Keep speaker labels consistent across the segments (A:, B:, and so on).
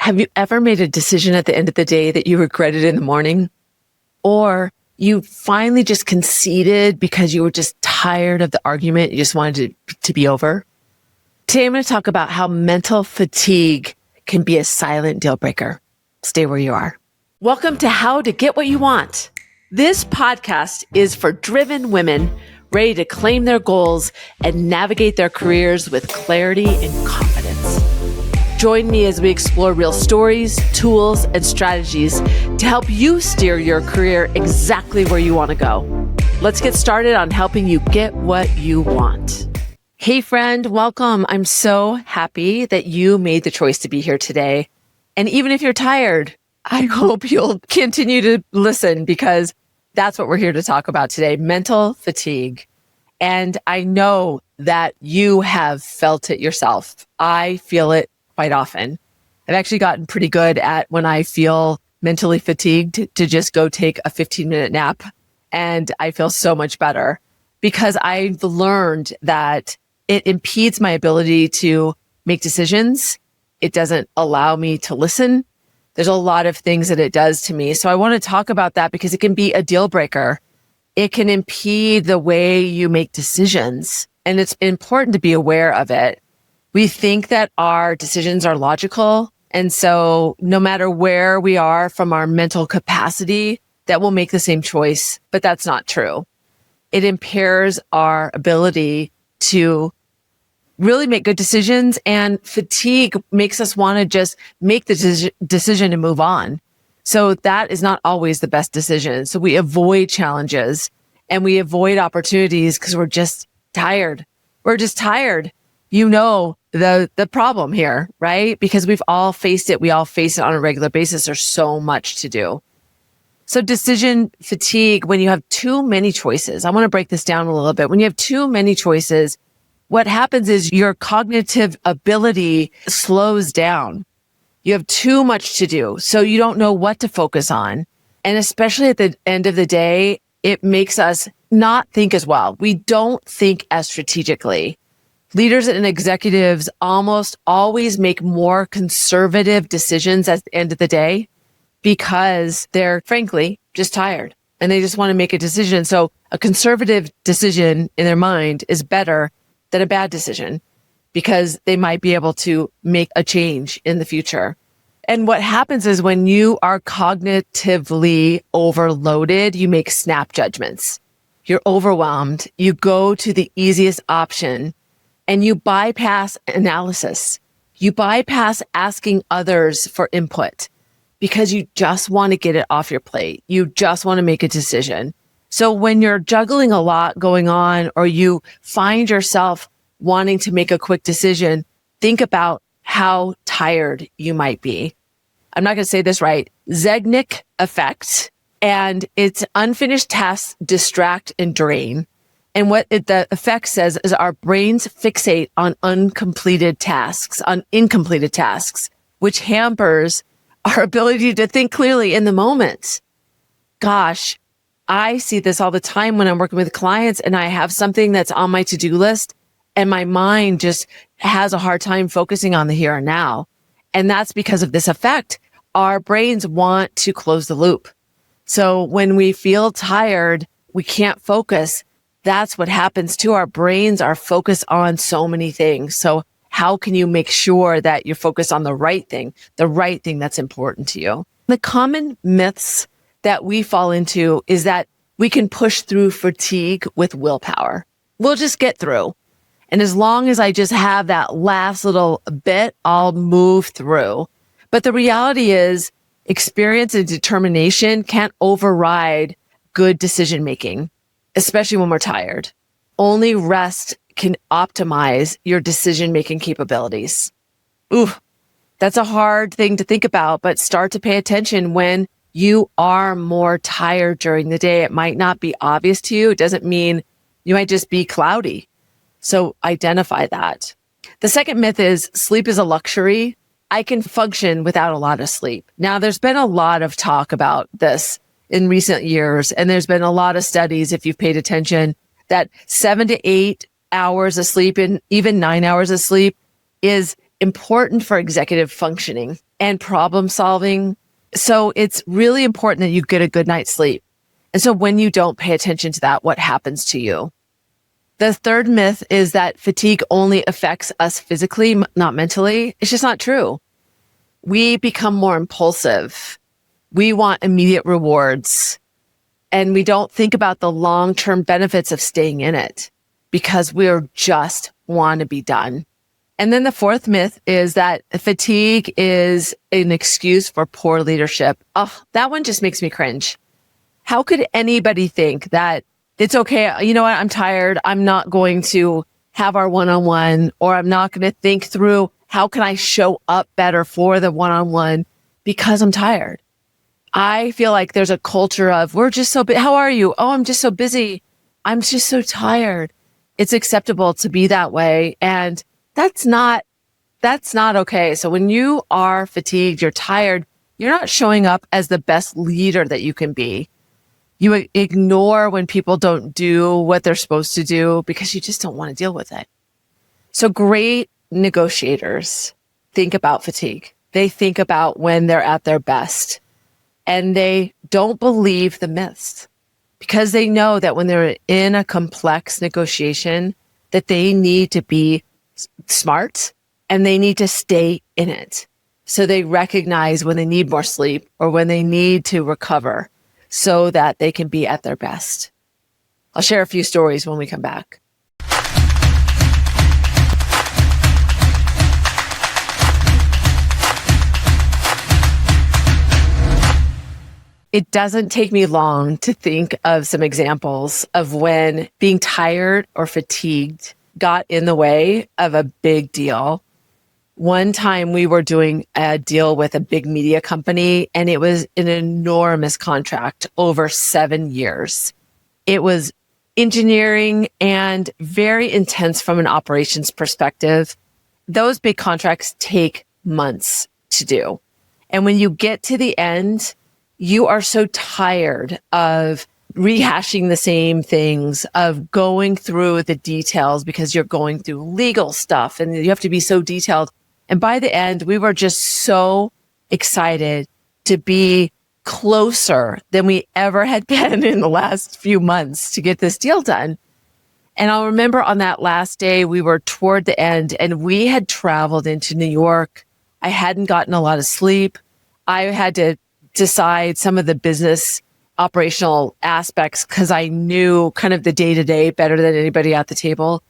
A: Have you ever made a decision at the end of the day that you regretted in the morning? Or you finally just conceded because you were just tired of the argument, you just wanted it to be over? Today, I'm going to talk about how mental fatigue can be a silent deal breaker. Stay where you are. Welcome to How to Get What You Want. This podcast is for driven women ready to claim their goals and navigate their careers with clarity and confidence. Join me as we explore real stories, tools, and strategies to help you steer your career exactly where you want to go. Let's get started on helping you get what you want. Hey friend, welcome. I'm so happy that you made the choice to be here today. And even if you're tired, I hope you'll continue to listen because that's what we're here to talk about today, mental fatigue. And I know that you have felt it yourself. I feel it quite often. I've actually gotten pretty good at when I feel mentally fatigued to just go take a 15-minute nap. And I feel so much better because I've learned that it impedes my ability to make decisions. It doesn't allow me to listen. There's a lot of things that it does to me. So I want to talk about that because it can be a deal breaker. It can impede the way you make decisions. And it's important to be aware of it. We think that our decisions are logical. And so no matter where we are from our mental capacity, that we'll make the same choice. But that's not true. It impairs our ability to really make good decisions, and fatigue makes us want to just make the decision and move on. So that is not always the best decision. So we avoid challenges and we avoid opportunities because we're just tired. We're just tired. You know the problem here, right? Because we've all faced it. We all face it on a regular basis. There's so much to do. So decision fatigue, when you have too many choices, I want to break this down a little bit. When you have too many choices, what happens is your cognitive ability slows down. You have too much to do, so you don't know what to focus on. And especially at the end of the day, it makes us not think as well. We don't think as strategically. Leaders and executives almost always make more conservative decisions at the end of the day because they're frankly just tired and they just want to make a decision. So a conservative decision in their mind is better than a bad decision because they might be able to make a change in the future. And what happens is when you are cognitively overloaded, you make snap judgments. You're overwhelmed. You go to the easiest option and you bypass analysis. You bypass asking others for input because you just want to get it off your plate. You just want to make a decision. So when you're juggling a lot going on or you find yourself wanting to make a quick decision, think about how tired you might be. I'm not going to say this right. Zegnick effect, and it's unfinished tasks distract and drain. And what the effect says is our brains fixate on incompleted tasks, which hampers our ability to think clearly in the moment. Gosh, I see this all the time when I'm working with clients and I have something that's on my to-do list and my mind just has a hard time focusing on the here and now. And that's because of this effect. Our brains want to close the loop. So when we feel tired, we can't focus. That's what happens too. Our brains are focused on so many things. So how can you make sure that you're focused on the right thing that's important to you? The common myths that we fall into is that we can push through fatigue with willpower. We'll just get through. And as long as I just have that last little bit, I'll move through. But the reality is experience and determination can't override good decision making, especially when we're tired. Only rest can optimize your decision-making capabilities. Ooh, that's a hard thing to think about, but start to pay attention when you are more tired during the day. It might not be obvious to you. It doesn't mean you might just be cloudy. So identify that. The second myth is sleep is a luxury. I can function without a lot of sleep. Now, there's been a lot of talk about this in recent years, and there's been a lot of studies, if you've paid attention, that 7 to 8 hours of sleep and even 9 hours of sleep is important for executive functioning. and problem solving. So it's really important that you get a good night's sleep. And so when you don't pay attention to that, what happens to you? The third myth is that fatigue only affects us physically, not mentally. It's just not true. We become more impulsive. We want immediate rewards. And we don't think about the long-term benefits of staying in it because we're just want to be done. And then the fourth myth is that fatigue is an excuse for poor leadership. Oh, that one just makes me cringe. How could anybody think that it's okay? You know what? I'm tired. I'm not going to have our one-on-one, or I'm not going to think through how can I show up better for the one-on-one because I'm tired. I feel like there's a culture of we're just so busy. How are you? Oh, I'm just so busy. I'm just so tired. It's acceptable to be that way. And that's not okay. So when you are fatigued, you're tired, you're not showing up as the best leader that you can be. You ignore when people don't do what they're supposed to do because you just don't want to deal with it. So great negotiators think about fatigue. They think about when they're at their best, and they don't believe the myths because they know that when they're in a complex negotiation, that they need to be smart and they need to stay in it. So they recognize when they need more sleep or when they need to recover so that they can be at their best. I'll share a few stories when we come back. It doesn't take me long to think of some examples of when being tired or fatigued got in the way of a big deal. One time we were doing a deal with a big media company, and it was an enormous contract over 7 years. It was engineering and very intense from an operations perspective. Those big contracts take months to do. And when you get to the end, you are so tired of rehashing the same things, of going through the details because you're going through legal stuff and you have to be so detailed. And by the end, we were just so excited to be closer than we ever had been in the last few months to get this deal done. And I'll remember on that last day, we were toward the end and we had traveled into New York. I hadn't gotten a lot of sleep. I had to decide some of the business operational aspects because I knew kind of the day-to-day better than anybody at the table.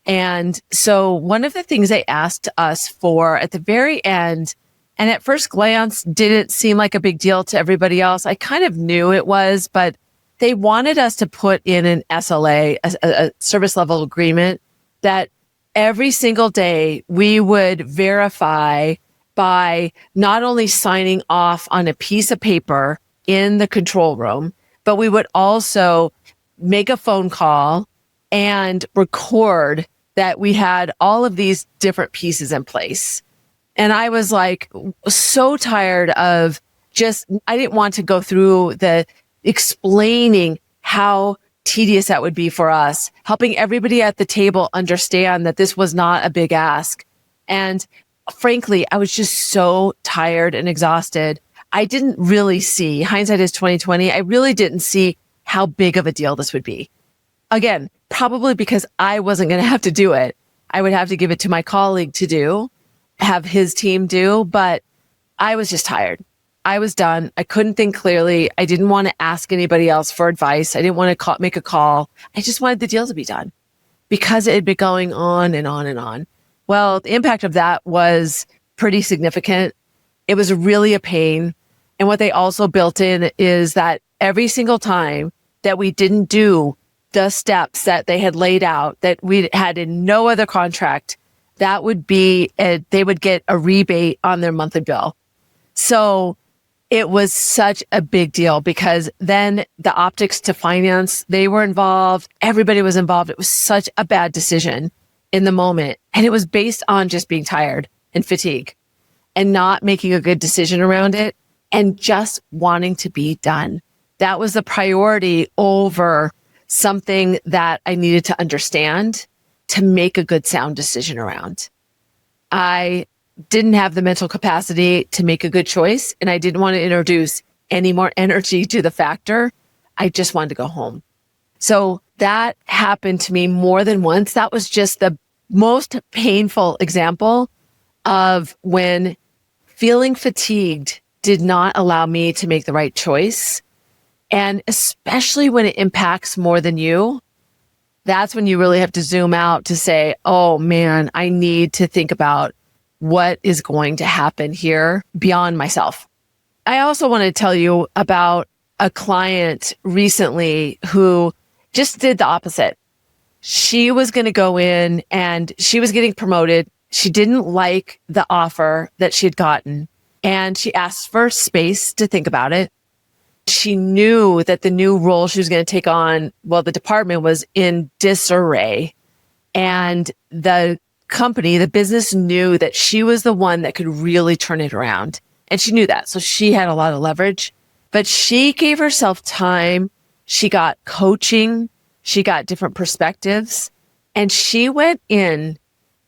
A: And so one of the things they asked us for at the very end, and at first glance didn't seem like a big deal to everybody else. I kind of knew it was, but they wanted us to put in an SLA, a service level agreement, that every single day we would verify by not only signing off on a piece of paper in the control room, but we would also make a phone call and record that we had all of these different pieces in place. And I was like, so tired of I didn't want to go through the explaining how tedious that would be for us, helping everybody at the table understand that this was not a big ask. And frankly, I was just so tired and exhausted. I didn't really see, hindsight is 2020, I really didn't see how big of a deal this would be. Again, probably because I wasn't going to have to do it. I would have to give it to my colleague to do, have his team do, but I was just tired. I was done. I couldn't think clearly. I didn't want to ask anybody else for advice. I didn't want to make a call. I just wanted the deal to be done because it had been going on and on and on. Well, the impact of that was pretty significant. It was really a pain. And what they also built in is that every single time that we didn't do the steps that they had laid out, that we had in no other contract, that would be, they would get a rebate on their monthly bill. So it was such a big deal because then the optics to finance, they were involved. Everybody was involved. It was such a bad decision in the moment. And it was based on just being tired and fatigue and not making a good decision around it and just wanting to be done. That was the priority over something that I needed to understand to make a good sound decision around. I didn't have the mental capacity to make a good choice, and I didn't want to introduce any more energy to the factor. I just wanted to go home. So that happened to me more than once. That was just the most painful example of when feeling fatigued did not allow me to make the right choice. And especially when it impacts more than you, that's when you really have to zoom out to say, oh man, I need to think about what is going to happen here beyond myself. I also want to tell you about a client recently who just did the opposite. She was going to go in and she was getting promoted. She didn't like the offer that she had gotten, and she asked for space to think about it. She knew that the new role she was going to take on, well, the department was in disarray, and the company, the business knew that she was the one that could really turn it around. And she knew that. So she had a lot of leverage, but she gave herself time. She got coaching. She got different perspectives, and she went in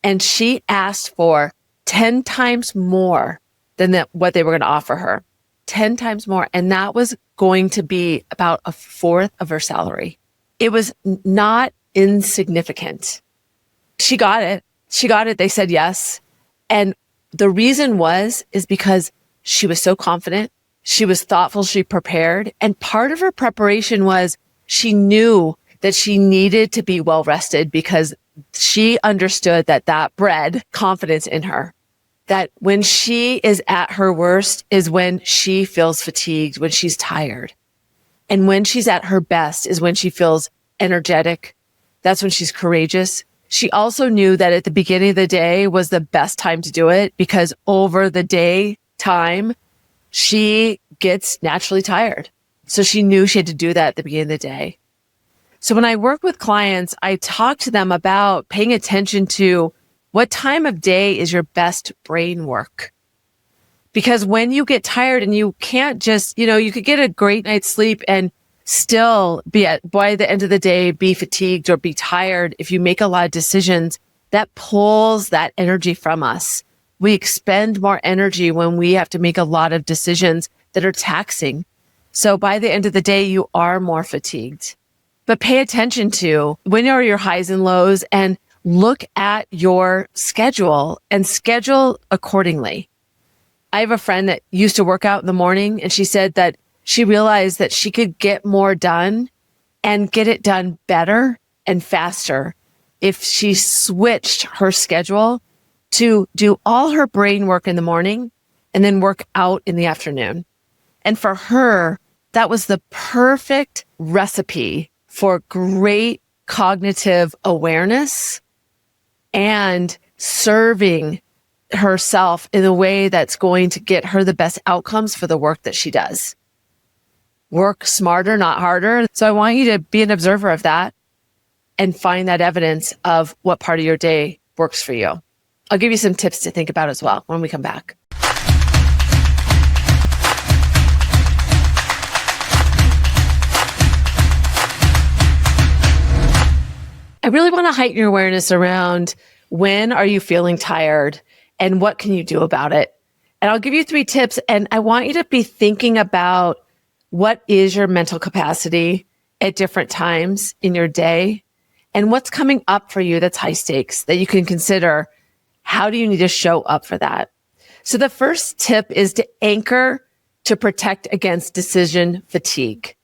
A: and she asked for 10 times more than what they were going to offer her. 10 times more. And that was going to be about a fourth of her salary. It was not insignificant. She got it. She got it. They said yes. And the reason is because she was so confident. She was thoughtful. She prepared. And part of her preparation was she knew that she needed to be well rested, because she understood that bred confidence in her, that when she is at her worst is when she feels fatigued, when she's tired. And when she's at her best is when she feels energetic. That's when she's courageous. She also knew that at the beginning of the day was the best time to do it, because over the day time, she gets naturally tired. So she knew she had to do that at the beginning of the day. So when I work with clients, I talk to them about paying attention to what time of day is your best brain work. Because when you get tired and you can't just, you could get a great night's sleep and still by the end of the day, be fatigued or be tired. If you make a lot of decisions, that pulls that energy from us. We expend more energy when we have to make a lot of decisions that are taxing. So by the end of the day, you are more fatigued. But pay attention to when are your highs and lows, and look at your schedule and schedule accordingly. I have a friend that used to work out in the morning, and she said that she realized that she could get more done and get it done better and faster if she switched her schedule to do all her brain work in the morning and then work out in the afternoon. And for her, that was the perfect recipe for great cognitive awareness and serving herself in a way that's going to get her the best outcomes for the work that she does. Work smarter, not harder. So I want you to be an observer of that and find that evidence of what part of your day works for you. I'll give you some tips to think about as well when we come back. I really want to heighten your awareness around when are you feeling tired and what can you do about it. And I'll give you 3 tips, and I want you to be thinking about what is your mental capacity at different times in your day and what's coming up for you that's high stakes that you can consider. How do you need to show up for that? So the first tip is to anchor to protect against decision fatigue.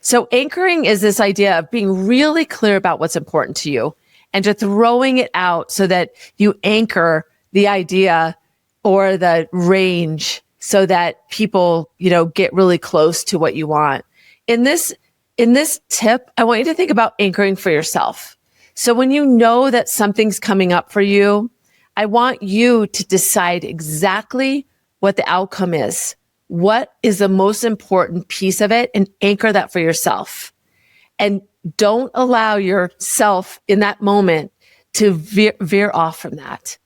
A: So anchoring is this idea of being really clear about what's important to you and just throwing it out so that you anchor the idea or the range so that people, get really close to what you want. In this tip, I want you to think about anchoring for yourself. So when you know that something's coming up for you, I want you to decide exactly what the outcome is. What is the most important piece of it, and anchor that for yourself. And don't allow yourself in that moment to veer off from that.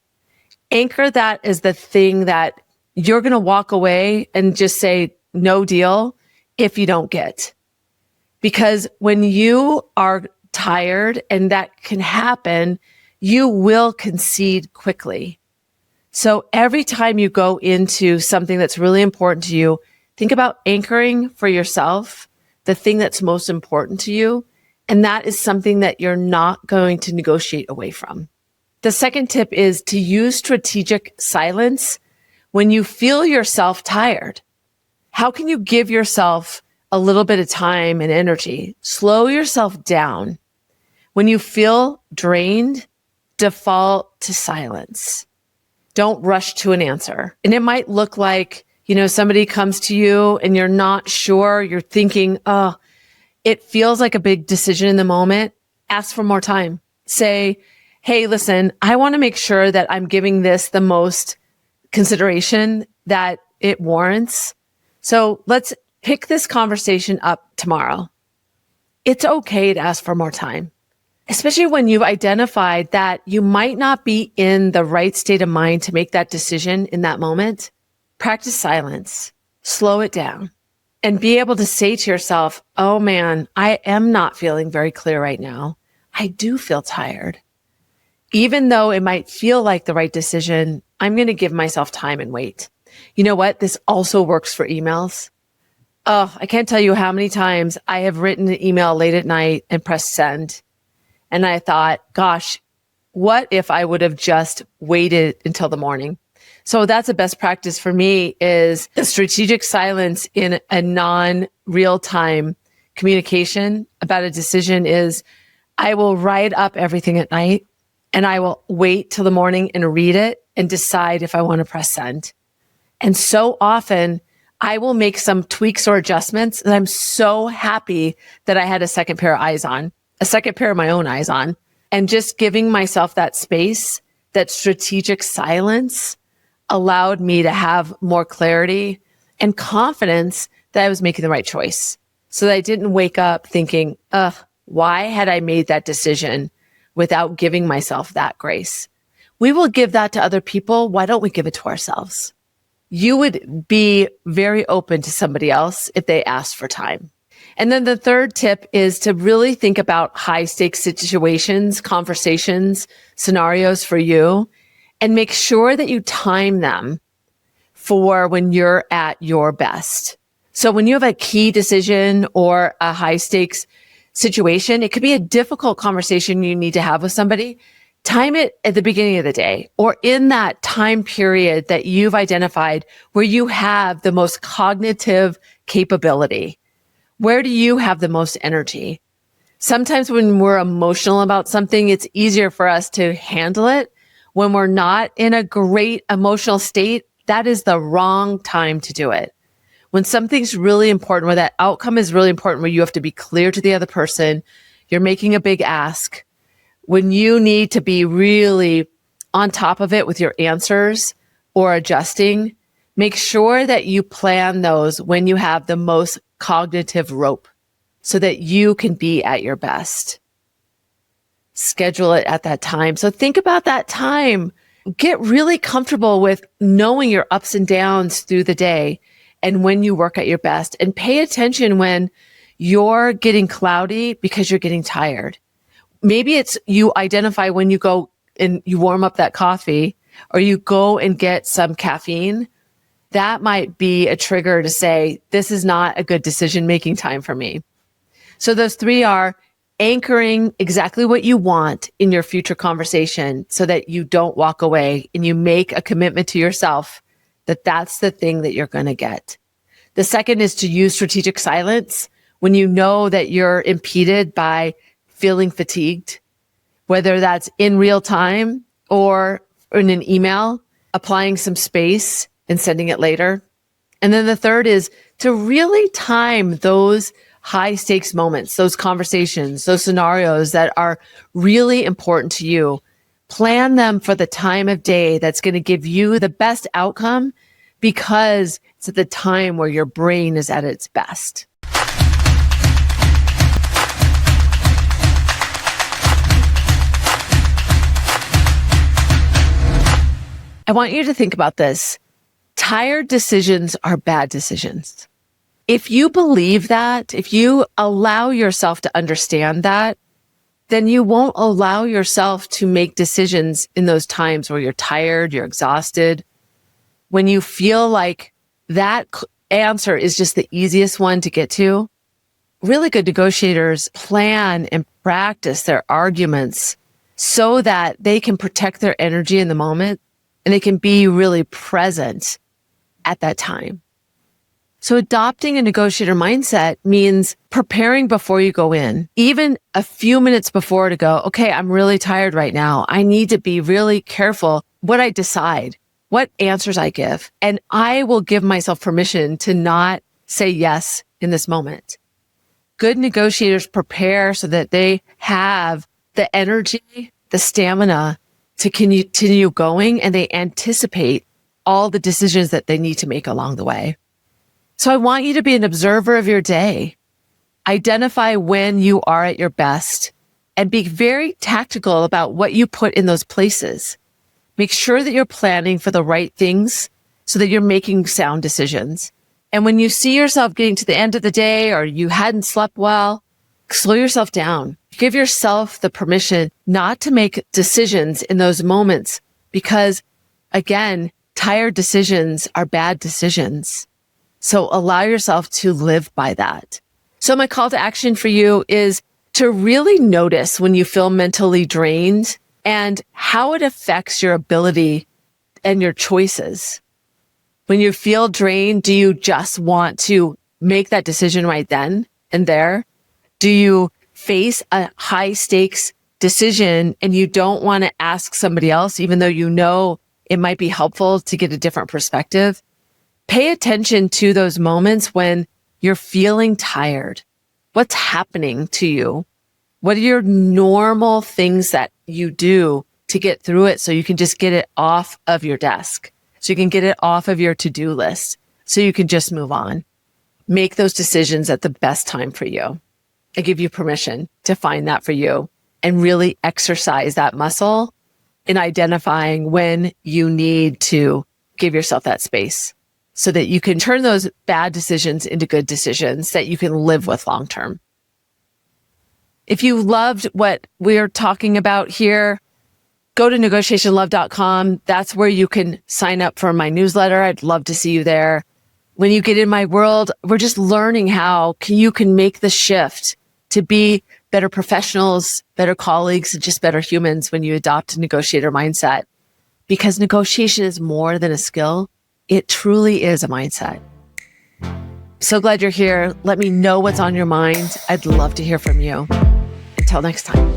A: Anchor that as the thing that you're going to walk away and just say, no deal, if you don't get. Because when you are tired, and that can happen, you will concede quickly. So every time you go into something that's really important to you, think about anchoring for yourself the thing that's most important to you. And that is something that you're not going to negotiate away from. The second tip is to use strategic silence when you feel yourself tired. How can you give yourself a little bit of time and energy? Slow yourself down. When you feel drained, default to silence. Don't rush to an answer. And it might look like, somebody comes to you and you're not sure, you're thinking, oh, it feels like a big decision in the moment. Ask for more time. Say, hey, listen, I want to make sure that I'm giving this the most consideration that it warrants. So let's pick this conversation up tomorrow. It's okay to ask for more time, especially when you've identified that you might not be in the right state of mind to make that decision in that moment. Practice silence, slow it down, and be able to say to yourself, oh man, I am not feeling very clear right now. I do feel tired. Even though it might feel like the right decision, I'm going to give myself time and wait. You know what? This also works for emails. Oh, I can't tell you how many times I have written an email late at night and pressed send. And I thought, gosh, what if I would have just waited until the morning? So that's a best practice for me, is a strategic silence in a non-real-time communication about a decision. Is I will write up everything at night and I will wait till the morning and read it and decide if I want to press send. And so often I will make some tweaks or adjustments, and I'm so happy that I had a second pair of eyes on, a second pair of my own eyes on, and just giving myself that space, that strategic silence allowed me to have more clarity and confidence that I was making the right choice. So that I didn't wake up thinking, why had I made that decision without giving myself that grace? We will give that to other people. Why don't we give it to ourselves? You would be very open to somebody else if they asked for time. And then the third tip is to really think about high stakes situations, conversations, scenarios for you, and make sure that you time them for when you're at your best. So when you have a key decision or a high stakes situation, it could be a difficult conversation you need to have with somebody. Time it at the beginning of the day or in that time period that you've identified where you have the most cognitive capability. Where do you have the most energy? Sometimes when we're emotional about something, it's easier for us to handle it. When we're not in a great emotional state, that is the wrong time to do it. When something's really important, where that outcome is really important, where you have to be clear to the other person, you're making a big ask, when you need to be really on top of it with your answers or adjusting, make sure that you plan those when you have the most cognitive rope so that you can be at your best. Schedule it at that time. So think about that time. Get really comfortable with knowing your ups and downs through the day and when you work at your best, and pay attention when you're getting cloudy because you're getting tired. Maybe it's you identify when you go and you warm up that coffee or you go and get some caffeine. That might be a trigger to say, this is not a good decision-making time for me. So those three are anchoring exactly what you want in your future conversation so that you don't walk away and you make a commitment to yourself that that's the thing that you're going to get. The second is to use strategic silence when you know that you're impeded by feeling fatigued, whether that's in real time or in an email, applying some space and sending it later. And then the third is to really time those high stakes moments, those conversations, those scenarios that are really important to you. Plan them for the time of day that's going to give you the best outcome because it's at the time where your brain is at its best. I want you to think about this. Tired decisions are bad decisions. If you believe that, if you allow yourself to understand that, then you won't allow yourself to make decisions in those times where you're tired, you're exhausted. When you feel like that answer is just the easiest one to get to, really good negotiators plan and practice their arguments so that they can protect their energy in the moment and they can be really present at that time. So adopting a negotiator mindset means preparing before you go in, even a few minutes before, to go, okay, I'm really tired right now. I need to be really careful what I decide, what answers I give. And I will give myself permission to not say yes in this moment. Good negotiators prepare so that they have the energy, the stamina to continue going, and they anticipate all the decisions that they need to make along the way. So I want you to be an observer of your day. Identify when you are at your best and be very tactical about what you put in those places. Make sure that you're planning for the right things so that you're making sound decisions. And when you see yourself getting to the end of the day or you hadn't slept well, slow yourself down. Give yourself the permission not to make decisions in those moments because, again, tired decisions are bad decisions. So allow yourself to live by that. So my call to action for you is to really notice when you feel mentally drained and how it affects your ability and your choices. When you feel drained, do you just want to make that decision right then and there? Do you face a high stakes decision and you don't want to ask somebody else, even though you know it might be helpful to get a different perspective? Pay attention to those moments when you're feeling tired. What's happening to you? What are your normal things that you do to get through it so you can just get it off of your desk, so you can get it off of your to-do list, so you can just move on? Make those decisions at the best time for you. I give you permission to find that for you and really exercise that muscle in identifying when you need to give yourself that space, so that you can turn those bad decisions into good decisions that you can live with long term. If you loved what we're talking about here, go to negotiationlove.com. That's where you can sign up for my newsletter. I'd love to see you there. When you get in my world, we're just learning how you can make the shift to be better professionals, better colleagues, and just better humans when you adopt a negotiator mindset. Because negotiation is more than a skill. It truly is a mindset. So glad you're here. Let me know what's on your mind. I'd love to hear from you. Until next time.